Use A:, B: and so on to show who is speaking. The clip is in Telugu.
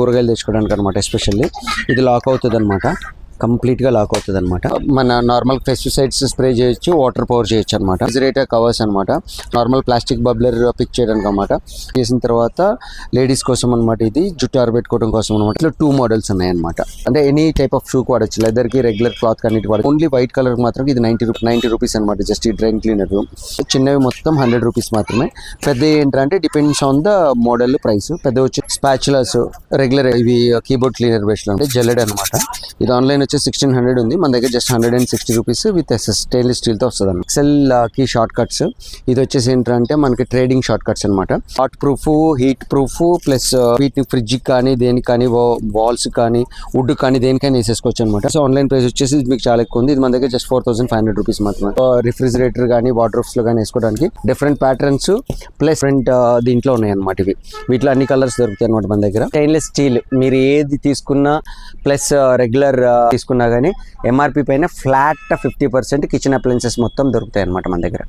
A: కూరగాయలు తెచ్చుకోవడానికి అనమాట. ఎస్పెషల్లీ ఇది లాక్ అవుతుంది అనమాట, కంప్లీట్గా లాక్ అవుతుంది అనమాట. మన నార్మల్ పెస్టిసైడ్స్ స్ప్రే చేయొచ్చు, వాటర్ పవర్ చేయొచ్చు అనమాట. రిఫ్రిజిరేటర్ కవర్స్ అనమాట, నార్మల్ ప్లాస్టిక్ బబ్లర్ పిక్ చేయడానికి అనమాట. చేసిన తర్వాత లేడీస్ కోసం అనమాట, ఇది జుట్టు ఆరబెట్టుకోవడం కోసం అనమాట. ఇట్లా 2 మోడల్స్ ఉన్నాయి అనమాట. అంటే ఎనీ టైప్ ఆఫ్ షూకి వాడచ్చు, లెదర్ కి, రెగ్యులర్ క్లాత్ అన్నిటి వాడచ్చు. ఓన్లీ వైట్ కలర్ మాత్రం ఇది 90 రూపీస్ అనమాట. జస్ట్ ఈ డ్రైన్ క్లీనర్. చిన్నవి మొత్తం 100 రూపీస్ మాత్రమే. పెద్ద ఏంటంటే depends on the model price. పెద్ద వచ్చి స్పాచులాస్, రెగ్యులర్ ఇవి కీబోర్డ్ క్లీనర్ బేస్డ్ అంటే జల్లెడ్ అనమాట. ఇది ఆన్లైన్ వచ్చి 1600 ఉంది, మన దగ్గర just 160 rupees with stainless steel తో వస్తుంది అన్నమాట. ఎక్సెల్ కి షార్ట్ కట్స్. ఇది వచ్చేసి ఏంటంటే మనకి ట్రేడింగ్ షార్ట్ కట్స్ అనమాట. Hot proof, heat proof, plus వీటిని ఫ్రిడ్జ్ కానీ దేనికి కానీ, వాల్స్ కానీ, వుడ్ కానీ దేనికైనా వేసేసుకోవచ్చు అనమాట. సో ఆన్లైన్ ప్రైస్ వచ్చేసి మీకు చాలా ఎక్కువ ఉంది. ఇది మన దగ్గర జస్ట్ 4500 రూపీస్ మాత్రమే. రిఫ్రిజిరేటర్ కానీ, వార్డ్రోబ్స్ లో కానీ వేసుకోవడానికి డిఫరెంట్ ప్యాటర్న్స్ ప్లస్ డిఫరెంట్ దీంట్లో ఉన్నాయి అనమాట. ఇవి వీటిలో అన్ని కలర్స్ దొరుకుతాయి అనమాట మన దగ్గర. స్టెయిన్లెస్ స్టీల్ మీరు ఏది తీసుకున్నా ప్లస్ రెగ్యులర్ తీసుకున్నా కానీ ఎంఆర్పి పైన ఫ్లాట్ 50% కిచెన్ అప్లయన్సెస్ మొత్తం దొరుకుతాయి అనమాట మన దగ్గర.